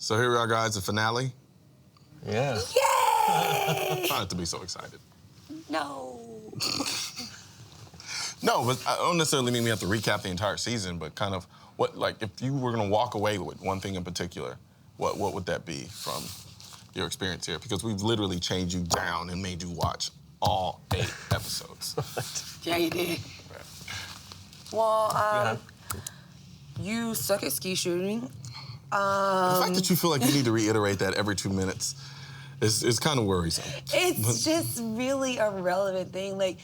So here we are, guys, the finale. Yeah. Yay! Try not to be so excited. No. No, but I don't necessarily mean we have to recap the entire season, but kind of what, like, if you were going to walk away with one thing in particular, what would that be from your experience here? Because we've literally changed you down and made you watch all 8 episodes. Yeah, you did. Well, you suck at ski shooting. The fact that you feel like you need to reiterate that every 2 minutes is kind of worrisome. It's just really a relevant thing. Like,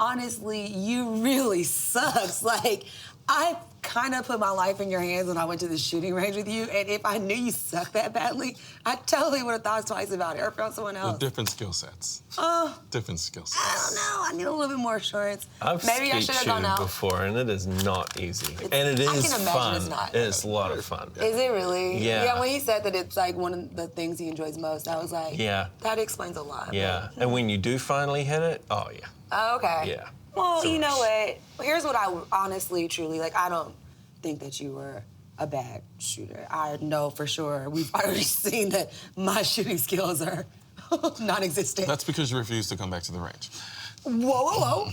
honestly, you really sucks. Like, I kind of put my life in your hands when I went to the shooting range with you, and if I knew you sucked that badly, I totally would have thought twice about it or found someone else. With different skill sets. Different skill sets. I don't know. I need a little bit more assurance. I've Maybe I should have gone out before, and it is not easy. And it is I can imagine fun. it's not. It's a lot of fun. Is it really? Yeah. Yeah, when he said that it's like one of the things he enjoys most, I was like, Yeah. that explains a lot. Yeah. And when you do finally hit it, oh, yeah. Oh, okay. Yeah. Well, So you know what? Here's what I honestly, truly, like, I don't think that you were a bad shooter. I know for sure. We've already seen that my shooting skills are non-existent. That's because you refuse to come back to the range. Whoa.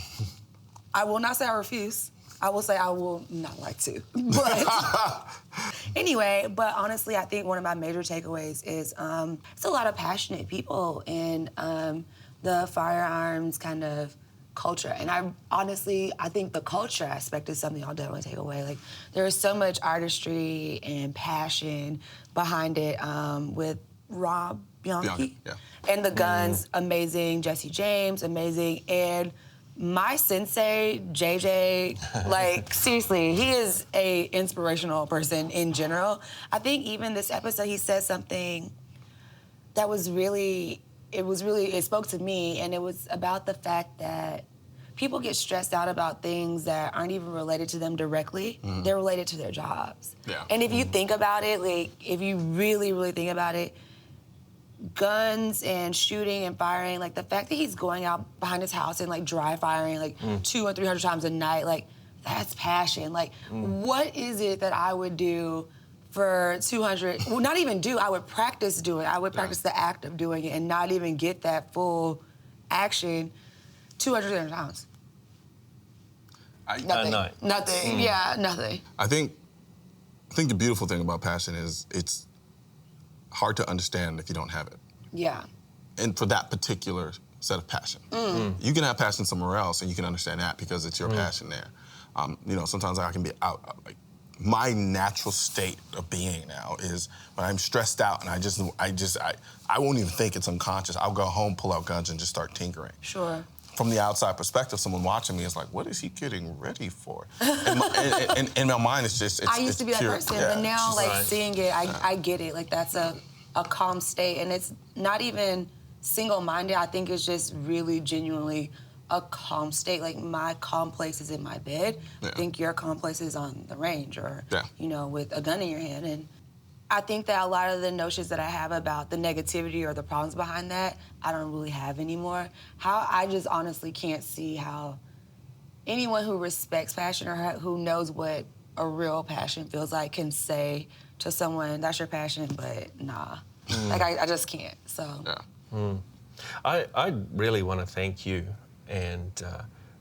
I will not say I refuse. I will say I will not like to. But anyway, but honestly, I think one of my major takeaways is it's a lot of passionate people in the firearms kind of culture. And I think the culture aspect is something I'll definitely take away. Like, there is so much artistry and passion behind it with Rob Bianchi. Yeah. And the guns, amazing. Jesse James, amazing. And my sensei, JJ, like, seriously, he is a inspirational person in general. I think even this episode, he said something that was really, it spoke to me, and it was about the fact that people get stressed out about things that aren't even related to them directly. They're related to their jobs. Yeah. And if you think about it, like, if you really, really think about it, guns and shooting and firing, like, the fact that he's going out behind his house and, like, dry firing, like, 200 or 300 times a night, like, that's passion. Like, what is it that I would do for 200, well, not even do, I would practice doing it. I would practice the act of doing it and not even get that full action 200, 300 times. Nothing. No. Nothing. Yeah, nothing. I think the beautiful thing about passion is it's hard to understand if you don't have it. Yeah. And for that particular set of passion. You can have passion somewhere else and you can understand that because it's your passion there. You know, sometimes I can be out, like, my natural state of being now is when I'm stressed out and I won't even think it's unconscious. I'll go home, pull out guns and just start tinkering. Sure. From the outside perspective, someone watching me is like, what is he getting ready for? And in my mind, it's just, I used to be that person, but now, like, right. seeing it, I get it. Like, that's a calm state, and it's not even single-minded. I think it's just really genuinely a calm state. Like, my calm place is in my bed. Yeah. I think your calm place is on the range or, you know, with a gun in your hand. And I think that a lot of the notions that I have about the negativity or the problems behind that, I don't really have anymore. I just honestly can't see how anyone who respects passion or who knows what a real passion feels like can say to someone, that's your passion, but nah. Like, I just can't, so. Yeah. I really want to thank you and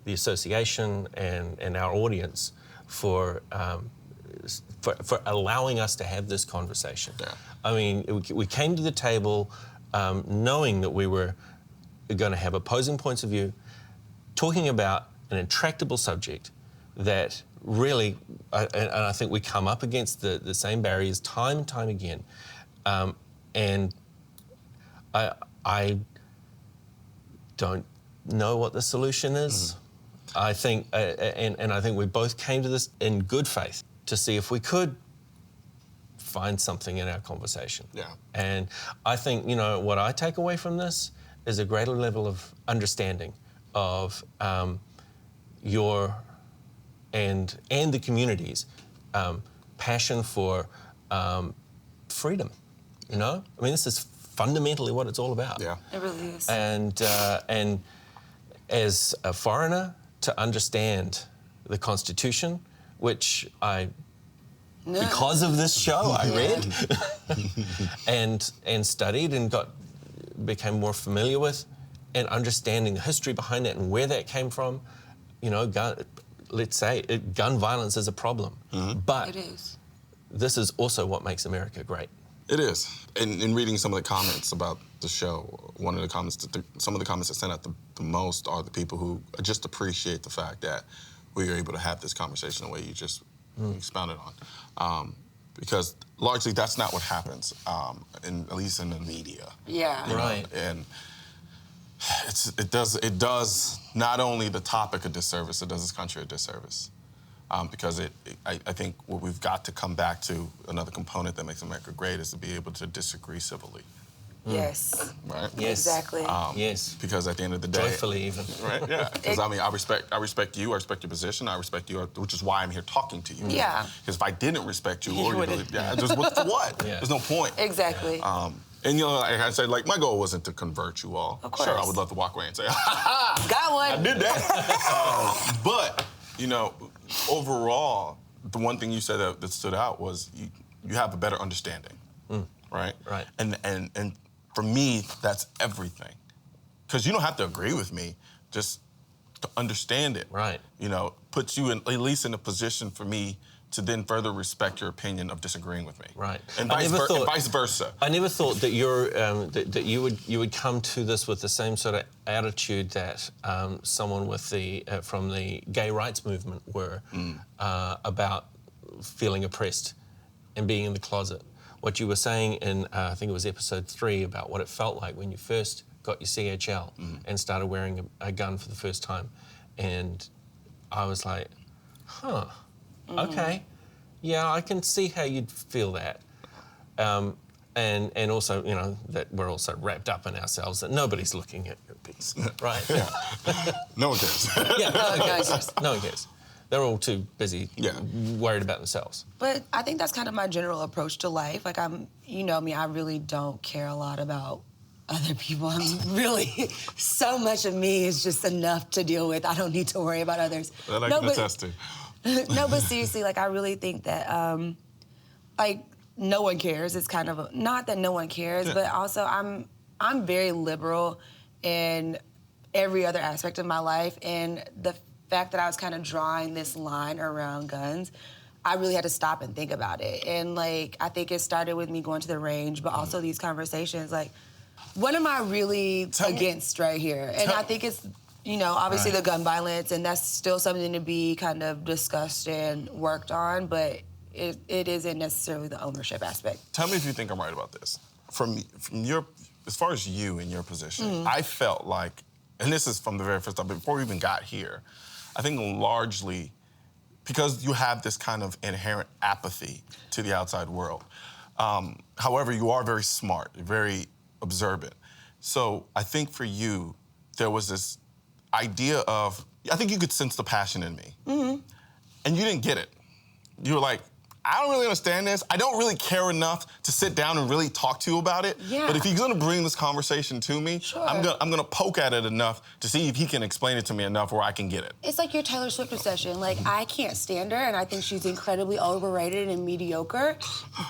the association and our audience for allowing us to have this conversation. Yeah. I mean, we came to the table knowing that we were going to have opposing points of view, talking about an intractable subject that really, and I think we come up against the same barriers time and time again. And I don't know what the solution is. I think, and I think we both came to this in good faith to see if we could find something in our conversation. Yeah. And I think, you know, what I take away from this is a greater level of understanding of your and the community's passion for freedom. You know, I mean, this is fundamentally what it's all about. Yeah. It really is. And as a foreigner, to understand the Constitution, which I because of this show. I read and studied and became more familiar with and understanding the history behind that and where that came from. You know, let's say gun violence is a problem, but It is. this is also what makes America great. It is. And in reading some of the comments about the show, one of the comments, some of the comments that stand out the most are the people who just appreciate the fact that we are able to have this conversation the way you just expounded on. Because largely that's not what happens, at least in the media. Yeah. Right. And it does not only the topic a disservice, it does this country a disservice. Because I think what we've got to come back to, another component that makes America great, is to be able to disagree civilly. Yes. Right? Yes. Exactly. Yes. Because at the end of the day... Joyfully even. Right, yeah. Because, I mean, I respect you, I respect your position, I respect you, which is why I'm here talking to you. Yeah. Because if I didn't respect you, or wouldn't. just for what? Yeah. There's no point. Exactly. And, you know, like I said, like, my goal wasn't to convert you all. Of course. Sure, I would love to walk away and say, ha! Got one. I did that. But, you know, overall, the one thing you said that stood out was you have a better understanding, right? Right. And for me, that's everything. Because you don't have to agree with me, just to understand it. Right. You know, puts you at least in a position for me to then further respect your opinion of disagreeing with me. Right. And I vice versa. I never thought that that you would come to this with the same sort of attitude that someone with from the gay rights movement were about feeling oppressed and being in the closet. What you were saying in I think it was episode 3 about what it felt like when you first got your CHL and started wearing a gun for the first time, and I was like, huh. Okay, yeah, I can see how you'd feel that, and also, you know, that we're also wrapped up in ourselves, that nobody's looking at your piece, right? Yeah. No one cares. Yeah, no one cares. They're all too busy worried about themselves. But I think that's kind of my general approach to life. Like, you know me, I really don't care a lot about other people. So much of me is just enough to deal with. I don't need to worry about others. That I can attest to. No, but seriously, like, I really think that, like, no one cares. It's kind of, not that no one cares, but also I'm very liberal in every other aspect of my life, and the fact that I was kind of drawing this line around guns, I really had to stop and think about it. And, like, I think it started with me going to the range, but also these conversations, like, what am I really against right here? And I think it's, you know, obviously the gun violence, and that's still something to be kind of discussed and worked on, but it isn't necessarily the ownership aspect. Tell me if you think I'm right about this. From your, as far as you and your position, I felt like, and this is from the very first time, before we even got here, I think largely because you have this kind of inherent apathy to the outside world. However, you are very smart, very observant. So I think for you, there was this idea of, I think you could sense the passion in me. And you didn't get it. You were like, I don't really understand this. I don't really care enough to sit down and really talk to you about it. Yeah. But if he's gonna bring this conversation to me, I'm gonna poke at it enough to see if he can explain it to me enough where I can get it. It's like your Taylor Swift obsession. Like, I can't stand her, and I think she's incredibly overrated and mediocre.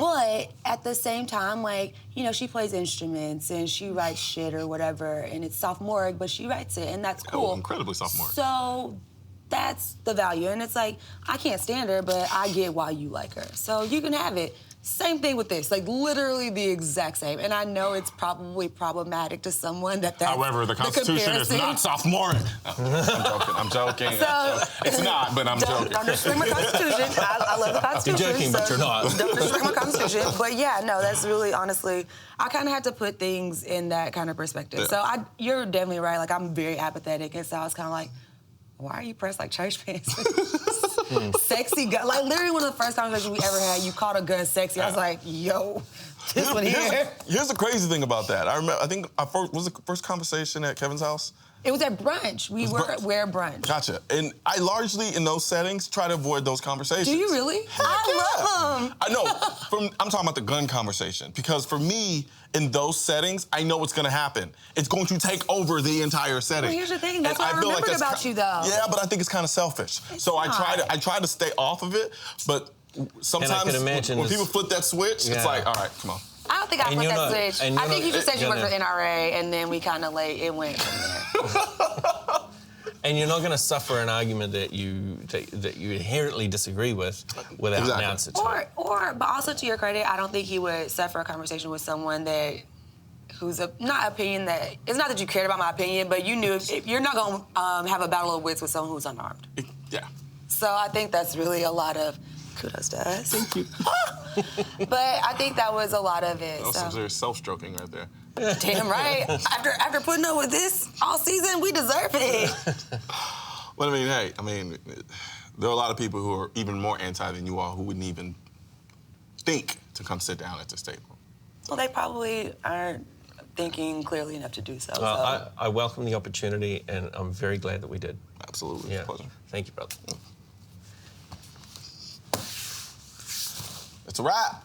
But at the same time, like, you know, she plays instruments and she writes shit or whatever, and it's sophomoric, but she writes it, and that's cool. Oh, incredibly sophomoric. So that's the value. And it's like, I can't stand her, but I get why you like her. So you can have it. Same thing with this, like literally the exact same. And I know it's probably problematic to someone that's However, the Constitution is not sophomoric. I'm joking. So, it's not, but I'm joking. Don't disrespect my Constitution. I love the Constitution. You're joking, but you're not. Don't disrespect my Constitution. But yeah, no, that's really, honestly, I kind of had to put things in that kind of perspective. Yeah. So you're definitely right. Like, I'm very apathetic, and so I was kind of like, why are you pressed like church pants? Sexy gun. Like, literally one of the first conversations we ever had, you called a gun sexy. I was like, yo, this one here. Here's the crazy thing about that. I think was the first conversation at Kevin's house? It was at brunch. We wear brunch. Gotcha. And I largely, in those settings, try to avoid those conversations. Do you really? I love them. I know. I'm talking about the gun conversation. Because for me, in those settings, I know what's going to happen. It's going to take over the entire setting. Well, here's the thing. That's what I remembered about you, though. Yeah, but I think it's kind of selfish. I try to stay off of it. But sometimes And I can imagine when this- people flip that switch, Yeah. it's like, all right, come on. I don't think I And put you're that not- switch. and I you're think not- you just said you worked for Jenna- NRA, and then we kind of like, it went from there. And you're not going to suffer an argument that you inherently disagree with without Exactly. an answer to it. But also to your credit, I don't think he would suffer a conversation with someone that who's not opinion that it's not that you cared about my opinion, but you knew if you're not gonna have a battle of wits with someone who's unarmed. Yeah. So I think that's really a lot of kudos to us. Thank you. But I think that was a lot of it. That was some So. serious self-stroking right there. Damn right. After putting up with this all season, we deserve it. But hey, there are a lot of people who are even more anti than you are who wouldn't even think to come sit down at this table. Well, they probably aren't thinking clearly enough to do so. Well, I welcome the opportunity, and I'm very glad that we did. Absolutely. Yeah. Pleasure. Thank you, brother. It's a wrap.